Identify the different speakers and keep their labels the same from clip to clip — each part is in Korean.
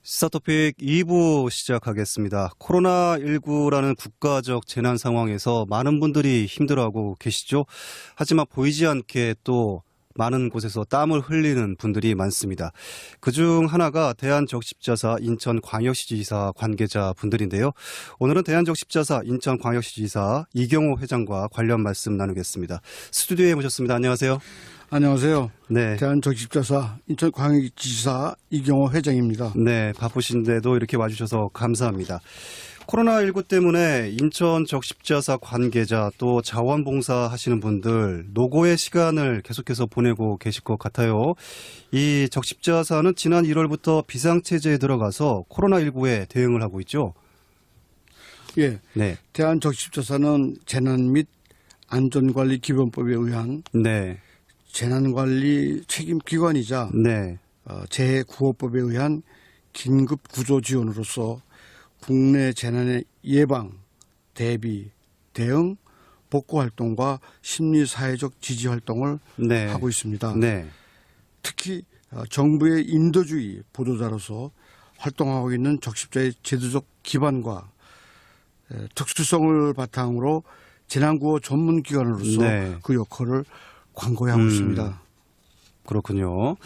Speaker 1: 시사토픽 2부 시작하겠습니다. 코로나19라는 국가적 재난 상황에서 많은 분들이 힘들어하고 계시죠. 하지만 보이지 않게 또 많은 곳에서 땀을 흘리는 분들이 많습니다. 그중 하나가 대한적십자사 인천광역시지사 관계자 분들인데요. 오늘은 대한적십자사 인천광역시지사 이경호 회장과 관련 말씀 나누겠습니다. 스튜디오에 모셨습니다. 안녕하세요.
Speaker 2: 안녕하세요.
Speaker 1: 네.
Speaker 2: 대한적십자사 인천광역시지사 이경호 회장입니다.
Speaker 1: 네, 바쁘신데도 이렇게 와주셔서 감사합니다. 코로나19 때문에 인천 적십자사 관계자 또 자원봉사 하시는 분들 노고의 시간을 계속해서 보내고 계실 것 같아요. 이 적십자사는 지난 1월부터 비상체제에 들어가서 코로나19에 대응을 하고 있죠.
Speaker 2: 예.
Speaker 1: 네.
Speaker 2: 대한적십자사는 재난 및 안전관리 기본법에 의한
Speaker 1: 네.
Speaker 2: 재난관리 책임기관이자
Speaker 1: 네.
Speaker 2: 재해구호법에 의한 긴급구조지원으로서 국내 재난의 예방, 대비, 대응, 복구활동과 심리사회적 지지활동을
Speaker 1: 네.
Speaker 2: 하고 있습니다.
Speaker 1: 네.
Speaker 2: 특히 정부의 인도주의 보도자로서 활동하고 있는 적십자의 제도적 기반과 특수성을 바탕으로 재난구호 전문기관으로서
Speaker 1: 네.
Speaker 2: 그 역할을 광고히 하고 있습니다.
Speaker 1: 그렇군요.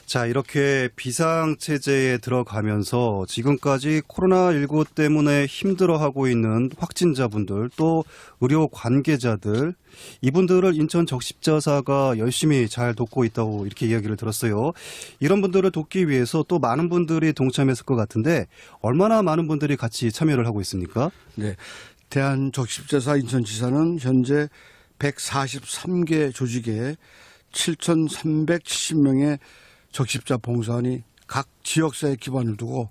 Speaker 1: 자, 이렇게 비상체제에 들어가면서 지금까지 코로나19 때문에 힘들어하고 있는 확진자분들 또 의료 관계자들 이분들을 인천 적십자사가 열심히 잘 돕고 있다고 이렇게 이야기를 들었어요. 이런 분들을 돕기 위해서 또 많은 분들이 동참했을 것 같은데 얼마나 많은 분들이 같이 참여를 하고 있습니까?
Speaker 2: 네, 대한적십자사 인천지사는 현재 143개 조직에 7,370명의 적십자 봉사원이 각 지역사회 기반을 두고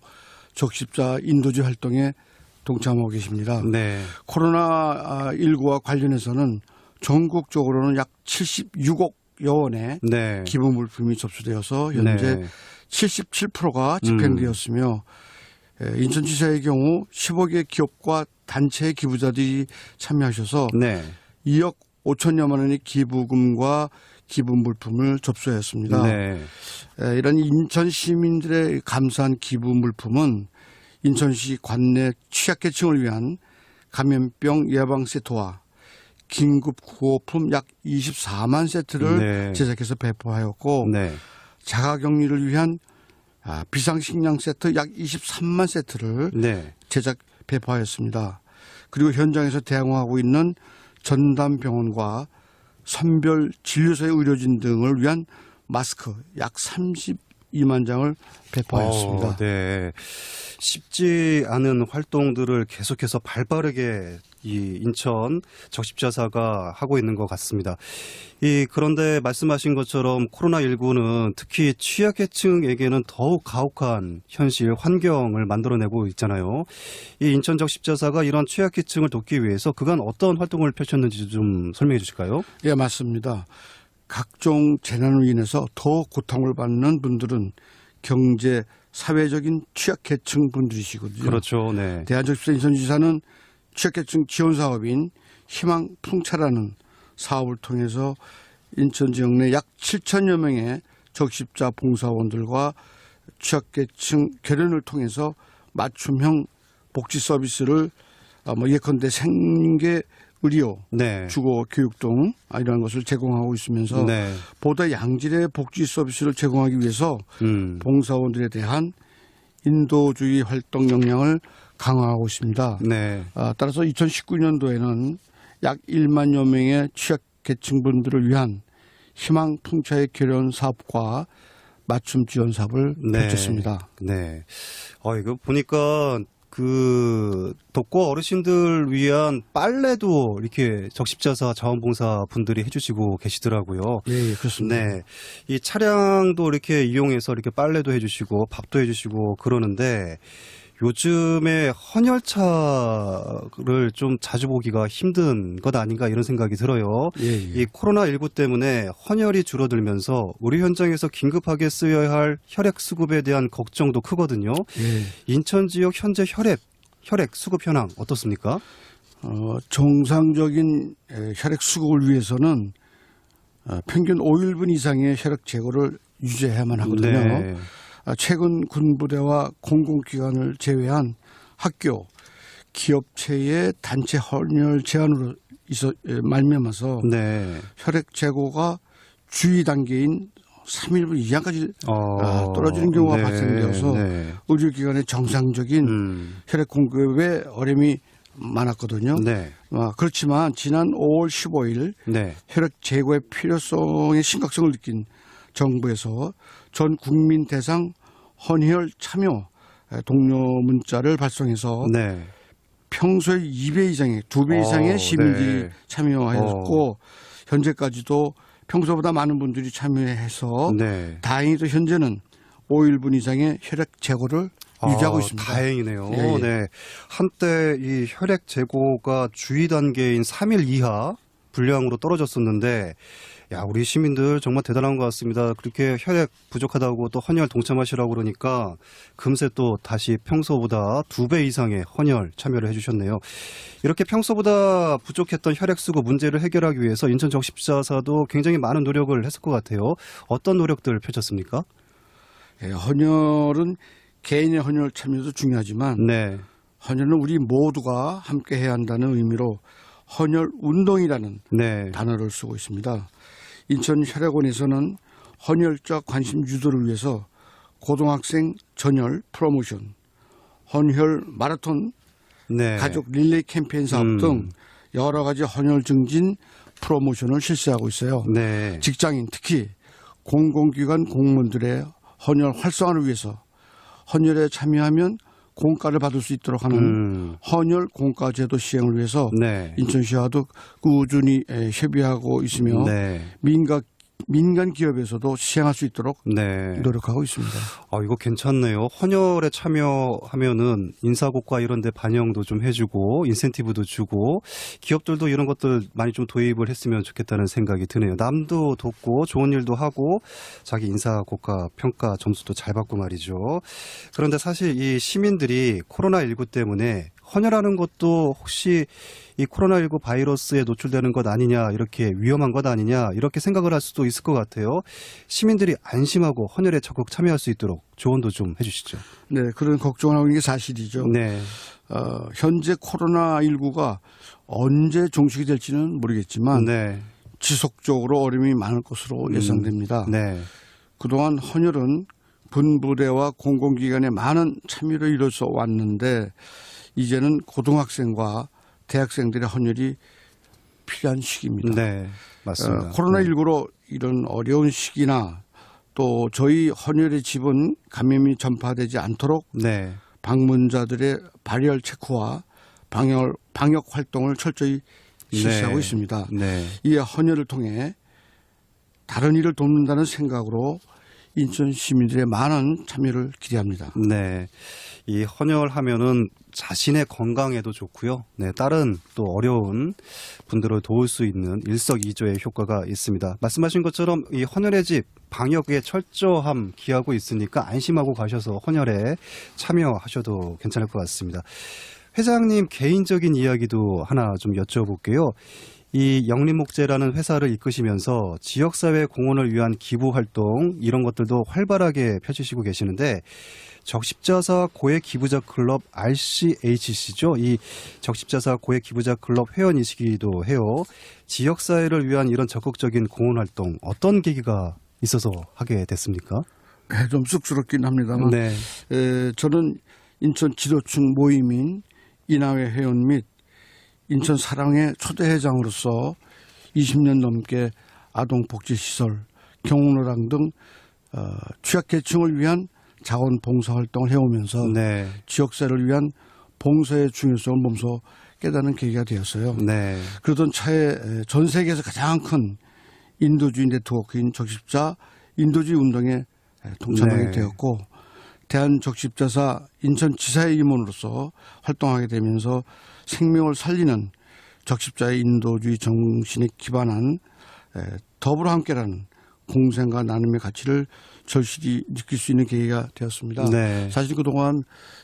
Speaker 2: 적십자 인도지 활동에 동참하고 계십니다.
Speaker 1: 네.
Speaker 2: 코로나19와 관련해서는 전국적으로는 약 76억여 원의
Speaker 1: 네.
Speaker 2: 기부 물품이 접수되어서 현재
Speaker 1: 네.
Speaker 2: 77%가 집행되었으며 인천지사의 경우 10억의 기업과 단체 기부자들이 참여하셔서
Speaker 1: 네.
Speaker 2: 2억 5천여만 원의 기부금과 기부 물품을 접수하였습니다.
Speaker 1: 네.
Speaker 2: 이런 인천 시민들의 감사한 기부 물품은 인천시 관내 취약계층을 위한 감염병 예방 세트와 긴급 구호품 약 24만 세트를
Speaker 1: 네.
Speaker 2: 제작해서 배포하였고
Speaker 1: 네.
Speaker 2: 자가격리를 위한 비상식량 세트 약 23만 세트를
Speaker 1: 네.
Speaker 2: 제작 배포하였습니다. 그리고 현장에서 대응하고 있는 전담병원과 선별 진료소의 의료진 등을 위한 마스크 약 32만 장을 배포하였습니다.
Speaker 1: 네. 쉽지 않은 활동들을 계속해서 발빠르게 이 인천 적십자사가 하고 있는 것 같습니다. 그런데 말씀하신 것처럼 코로나19는 특히 취약계층에게는 더욱 가혹한 현실, 환경을 만들어내고 있잖아요. 이 인천 적십자사가 이런 취약계층을 돕기 위해서 그간 어떤 활동을 펼쳤는지 좀 설명해 주실까요?
Speaker 2: 예, 맞습니다. 각종 재난으로 인해서 더 고통을 받는 분들은 경제, 사회적인 취약계층 분들이시거든요.
Speaker 1: 그렇죠. 네.
Speaker 2: 대한적십자 인천지사는 취약계층 지원 사업인 희망풍차라는 사업을 통해서 인천 지역 내 약 7천여 명의 적십자 봉사원들과 취약계층 결연을 통해서 맞춤형 복지 서비스를 예컨대 생계 의료,
Speaker 1: 네.
Speaker 2: 주거, 교육 등 이러한 것을 제공하고 있으면서
Speaker 1: 네.
Speaker 2: 보다 양질의 복지 서비스를 제공하기 위해서 봉사원들에 대한 인도주의 활동 역량을 강화하고 있습니다.
Speaker 1: 네.
Speaker 2: 따라서 2019년도에는 약 1만여 명의 취약계층 분들을 위한 희망풍차의 결연 사업과 맞춤 지원 사업을 펼쳤습니다.
Speaker 1: 네. 이거 보니까 독거 어르신들 위한 빨래도 이렇게 적십자사 자원봉사 분들이 해주시고 계시더라고요.
Speaker 2: 예, 그렇습니다.
Speaker 1: 네. 이 차량도 이렇게 이용해서 이렇게 빨래도 해주시고 밥도 해주시고 그러는데 요즘에 헌혈차를 좀 자주 보기가 힘든 것 아닌가 이런 생각이 들어요.
Speaker 2: 예.
Speaker 1: 이 코로나19 때문에 헌혈이 줄어들면서 우리 현장에서 긴급하게 쓰여야 할 혈액 수급에 대한 걱정도 크거든요.
Speaker 2: 예.
Speaker 1: 인천 지역 현재 혈액 수급 현황 어떻습니까?
Speaker 2: 정상적인 혈액 수급을 위해서는 평균 5일분 이상의 혈액 제거를 유지해야만 하거든요.
Speaker 1: 네.
Speaker 2: 최근 군부대와 공공기관을 제외한 학교, 기업체의 단체 헌혈 제한으로 말미암아서
Speaker 1: 네.
Speaker 2: 혈액 재고가 주의 단계인 3일분 이하까지 떨어지는 경우가
Speaker 1: 네.
Speaker 2: 발생되어서
Speaker 1: 네.
Speaker 2: 의료기관의 정상적인 혈액 공급에 어려움이 많았거든요.
Speaker 1: 네.
Speaker 2: 그렇지만 지난 5월 15일
Speaker 1: 네.
Speaker 2: 혈액 재고의 필요성의 심각성을 느낀 정부에서 전 국민 대상 헌혈 참여 독려 문자를 발송해서
Speaker 1: 네.
Speaker 2: 평소에 2배 이상의 2배 이상의 시민들이
Speaker 1: 네.
Speaker 2: 참여하였고 현재까지도 평소보다 많은 분들이 참여해서
Speaker 1: 네.
Speaker 2: 다행히도 현재는 5일분 이상의 혈액 재고를 유지하고 있습니다.
Speaker 1: 다행이네요.
Speaker 2: 예, 예.
Speaker 1: 네. 한때 이 혈액 재고가 주의 단계인 3일 이하 분량으로 떨어졌었는데 야, 우리 시민들 정말 대단한 것 같습니다. 그렇게 혈액 부족하다고 또 헌혈 동참하시라고 그러니까 금세 또 다시 평소보다 2배 이상의 헌혈 참여를 해주셨네요. 이렇게 평소보다 부족했던 혈액 수급 문제를 해결하기 위해서 인천 적십자사도 굉장히 많은 노력을 했을 것 같아요. 어떤 노력들 펼쳤습니까?
Speaker 2: 예, 헌혈은 개인의 헌혈 참여도 중요하지만
Speaker 1: 네.
Speaker 2: 헌혈은 우리 모두가 함께 해야 한다는 의미로 헌혈 운동이라는
Speaker 1: 네.
Speaker 2: 단어를 쓰고 있습니다. 인천 혈액원에서는 헌혈자 관심 유도를 위해서 고등학생 전혈 프로모션, 헌혈 마라톤,
Speaker 1: 네.
Speaker 2: 가족 릴레이 캠페인 사업 등 여러 가지 헌혈 증진 프로모션을 실시하고 있어요.
Speaker 1: 네.
Speaker 2: 직장인 특히 공공기관 공무원들의 헌혈 활성화를 위해서 헌혈에 참여하면 공과를 받을 수 있도록 하는 헌혈 공과 제도 시행을 위해서
Speaker 1: 네.
Speaker 2: 인천시와도 꾸준히 협의하고 있으며
Speaker 1: 네.
Speaker 2: 민간 기업에서도 시행할 수 있도록
Speaker 1: 네.
Speaker 2: 노력하고 있습니다.
Speaker 1: 이거 괜찮네요. 헌혈에 참여하면은 인사고과 이런 데 반영도 좀 해주고 인센티브도 주고 기업들도 이런 것들 많이 좀 도입을 했으면 좋겠다는 생각이 드네요. 남도 돕고 좋은 일도 하고 자기 인사고과 평가 점수도 잘 받고 말이죠. 그런데 사실 이 시민들이 코로나19 때문에 헌혈하는 것도 혹시 이 코로나19 바이러스에 노출되는 것 아니냐, 이렇게 위험한 것 아니냐, 이렇게 생각을 할 수도 있을 것 같아요. 시민들이 안심하고 헌혈에 적극 참여할 수 있도록 조언도 좀 해주시죠.
Speaker 2: 네, 그런 걱정을 하고 있는 게 사실이죠.
Speaker 1: 네.
Speaker 2: 현재 코로나19가 언제 종식이 될지는 모르겠지만
Speaker 1: 네.
Speaker 2: 지속적으로 어려움이 많을 것으로 예상됩니다.
Speaker 1: 네.
Speaker 2: 그동안 헌혈은 분부대와 공공기관의 많은 참여를 이뤄서 왔는데 이제는 고등학생과 대학생들의 헌혈이 필요한 시기입니다.
Speaker 1: 네. 맞습니다.
Speaker 2: 코로나19로 이런 어려운 시기나 또 저희 헌혈의 집은 감염이 전파되지 않도록
Speaker 1: 네.
Speaker 2: 방문자들의 발열 체크와 방역 활동을 철저히 실시하고
Speaker 1: 네.
Speaker 2: 있습니다.
Speaker 1: 네.
Speaker 2: 이 헌혈을 통해 다른 일을 돕는다는 생각으로 인천 시민들의 많은 참여를 기대합니다.
Speaker 1: 네. 이 헌혈하면은 자신의 건강에도 좋고요. 네, 다른 또 어려운 분들을 도울 수 있는 일석이조의 효과가 있습니다. 말씀하신 것처럼 이 헌혈의 집 방역에 철저함 기하고 있으니까 안심하고 가셔서 헌혈에 참여하셔도 괜찮을 것 같습니다. 회장님 개인적인 이야기도 하나 좀 여쭤볼게요. 이 영림목재라는 회사를 이끄시면서 지역사회 공헌을 위한 기부활동 이런 것들도 활발하게 펼치시고 계시는데 적십자사 고액 기부자 클럽 RCHC죠. 이 적십자사 고액 기부자 클럽 회원이시기도 해요. 지역사회를 위한 이런 적극적인 공헌활동 어떤 계기가 있어서 하게 됐습니까?
Speaker 2: 네, 좀 쑥스럽긴 합니다만
Speaker 1: 네.
Speaker 2: 저는 인천 지도층 모임인 인하회 회원 및 인천 사랑의 초대 회장으로서 20년 넘게 아동복지시설, 경로당 등 취약계층을 위한 자원봉사활동을 해오면서
Speaker 1: 네.
Speaker 2: 지역사회를 위한 봉사의 중요성을 몸소 깨닫는 계기가 되었어요.
Speaker 1: 네.
Speaker 2: 그러던 차에 전 세계에서 가장 큰 인도주의 네트워크인 적십자 인도주의 운동에 동참하게
Speaker 1: 네.
Speaker 2: 되었고 대한적십자사 인천지사의 임원으로서 활동하게 되면서 생명을 살리는 적십자의 인도주의 정신에 기반한 더불어 함께라는 공생과 나눔의 가치를 절실히 느낄 수 있는 계기가 되었습니다.
Speaker 1: 네.
Speaker 2: 사실 그동안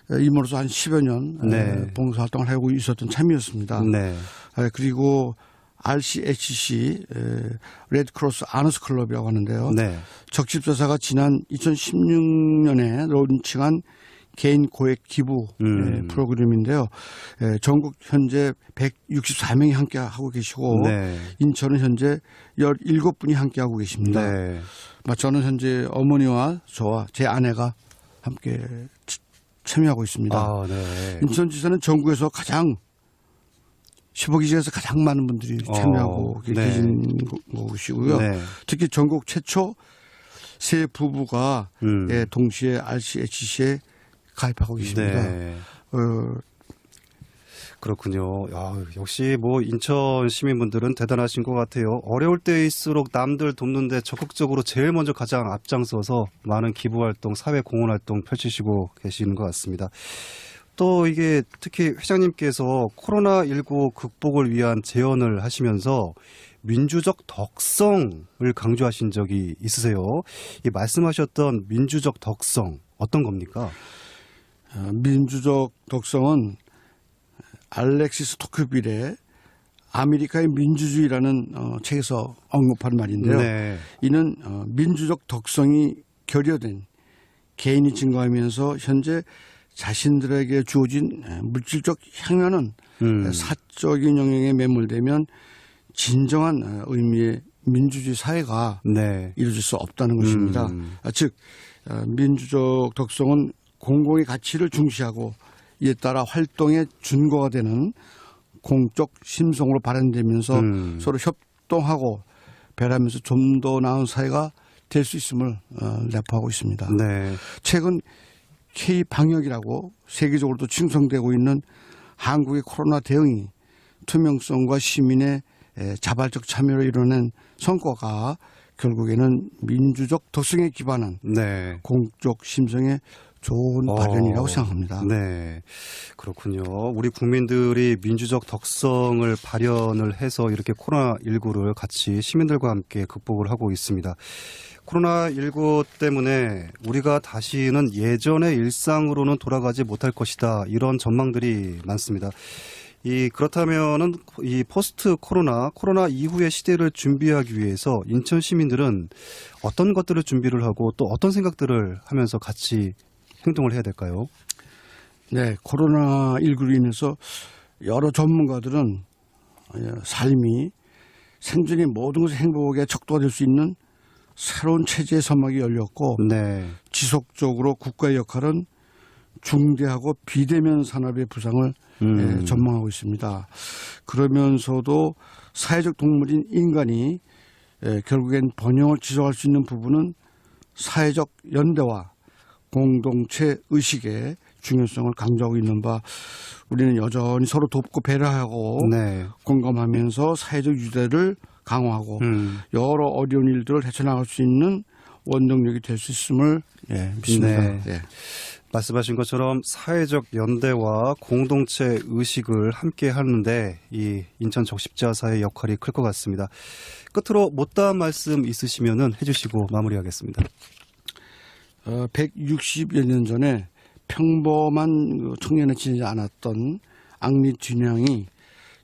Speaker 2: 임원으로서 한 10여 년
Speaker 1: 네.
Speaker 2: 봉사활동을 하고 있었던 참이었습니다.
Speaker 1: 네.
Speaker 2: 그리고 RCHC 레드크로스 아너스 클럽이라고 하는데요.
Speaker 1: 네.
Speaker 2: 적십자사가 지난 2016년에 론칭한 개인 고액 기부 프로그램인데요. 전국 현재 164명이 함께하고 계시고
Speaker 1: 네.
Speaker 2: 인천은 현재 17분이 함께하고 계십니다.
Speaker 1: 네.
Speaker 2: 저는 현재 어머니와 저와 제 아내가 함께 참여하고 있습니다.
Speaker 1: 아, 네.
Speaker 2: 인천지사는 전국에서 가장 15기 중에서 가장 많은 분들이 참여하고 계신 곳이고요.
Speaker 1: 네.
Speaker 2: 특히 전국 최초 세 부부가 동시에 RCHC에 가입하고 계십니다.
Speaker 1: 네. 그렇군요. 야, 역시 뭐 인천 시민분들은 대단하신 것 같아요. 어려울 때일수록 남들 돕는데 적극적으로 제일 먼저 가장 앞장서서 많은 기부활동, 사회 공헌활동 펼치시고 계시는 것 같습니다. 또 이게 특히 회장님께서 코로나19 극복을 위한 제언을 하시면서 민주적 덕성을 강조하신 적이 있으세요. 이 말씀하셨던 민주적 덕성 어떤 겁니까?
Speaker 2: 민주적 덕성은 알렉시스 토크빌의 아메리카의 민주주의라는 책에서 언급한 말인데요.
Speaker 1: 네.
Speaker 2: 이는 민주적 덕성이 결여된 개인이 증가하면서 현재 자신들에게 주어진 물질적 향연은 사적인 영역에 매몰되면 진정한 의미의 민주주의 사회가
Speaker 1: 네.
Speaker 2: 이루어질 수 없다는 것입니다. 즉 민주적 덕성은 공공의 가치를 중시하고 이에 따라 활동의 준거가 되는 공적 심성으로 발현되면서 서로 협동하고 배려하면서 좀 더 나은 사회가 될 수 있음을 내포하고 있습니다.
Speaker 1: 네.
Speaker 2: 최근 K-방역이라고 세계적으로도 칭송되고 있는 한국의 코로나 대응이 투명성과 시민의 자발적 참여로 이뤄낸 성과가 결국에는 민주적 덕성에 기반한
Speaker 1: 네.
Speaker 2: 공적 심성의 좋은 발현이라고 생각합니다.
Speaker 1: 네, 그렇군요. 우리 국민들이 민주적 덕성을 발현을 해서 이렇게 코로나19를 같이 시민들과 함께 극복을 하고 있습니다. 코로나19 때문에 우리가 다시는 예전의 일상으로는 돌아가지 못할 것이다. 이런 전망들이 많습니다. 그렇다면은 이 포스트 코로나 이후의 시대를 준비하기 위해서 인천 시민들은 어떤 것들을 준비를 하고 또 어떤 생각들을 하면서 같이 행동을 해야 될까요?
Speaker 2: 네, 코로나19로 인해서 여러 전문가들은 삶이 생존의 모든 것의 행복에 척도가 될 수 있는 새로운 체제의 선막이 열렸고
Speaker 1: 네.
Speaker 2: 지속적으로 국가의 역할은 중대하고 비대면 산업의 부상을 전망하고 있습니다. 그러면서도 사회적 동물인 인간이 결국엔 번영을 지속할 수 있는 부분은 사회적 연대와 공동체 의식의 중요성을 강조하고 있는 바 우리는 여전히 서로 돕고 배려하고
Speaker 1: 네.
Speaker 2: 공감하면서 사회적 유대를 강화하고 여러 어려운 일들을 헤쳐나갈 수 있는 원동력이 될 수 있음을 믿습니다.
Speaker 1: 네. 네. 말씀하신 것처럼 사회적 연대와 공동체 의식을 함께 하는데 이 인천 적십자사의 역할이 클 것 같습니다. 끝으로 못다한 말씀 있으시면은 해주시고 마무리하겠습니다.
Speaker 2: 160여 년 전에 평범한 청년에 지내지 않았던 앙리춘향이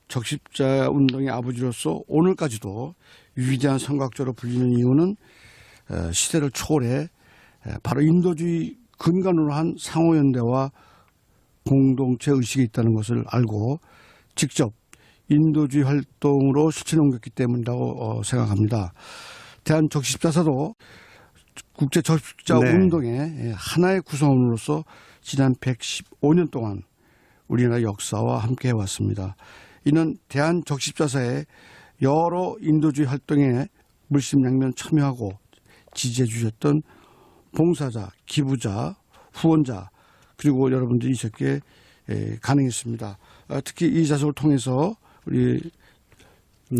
Speaker 2: 적십자 운동의 아버지로서 오늘까지도 위대한 선각자로 불리는 이유는 시대를 초월해 바로 인도주의 근간으로 한 상호연대와 공동체 의식이 있다는 것을 알고 직접 인도주의 활동으로 실천해 옮겼기 때문이라고 생각합니다. 대한적십자사도 국제적십자 운동의 하나의 구성원으로서 지난 115년 동안 우리나라 역사와 함께 해왔습니다. 이는 대한적십자사의 여러 인도주의 활동에 물심양면 참여하고 지지해 주셨던 봉사자, 기부자, 후원자 그리고 여러분들이 있었기에 가능했습니다. 특히 이 자석을 통해서 우리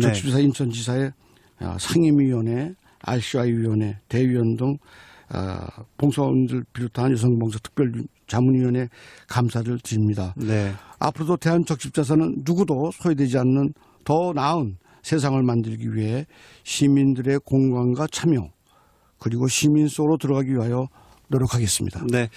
Speaker 2: 적십자사 인천지사의 상임위원회, RCI위원회, 대위원 등 봉사원들 비롯한 여성봉사 특별자문위원회 감사를 드립니다.
Speaker 1: 네.
Speaker 2: 앞으로도 대한적십자사는 누구도 소외되지 않는 더 나은 세상을 만들기 위해 시민들의 공감과 참여 그리고 시민 속으로 들어가기 위하여 노력하겠습니다.
Speaker 1: 네,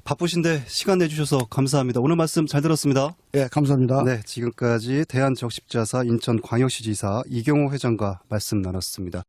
Speaker 1: 바쁘신데 시간 내주셔서 감사합니다. 오늘 말씀 잘 들었습니다.
Speaker 2: 예, 감사합니다.
Speaker 1: 네, 지금까지 대한적십자사 인천광역시지사 이경호 회장과 말씀 나눴습니다.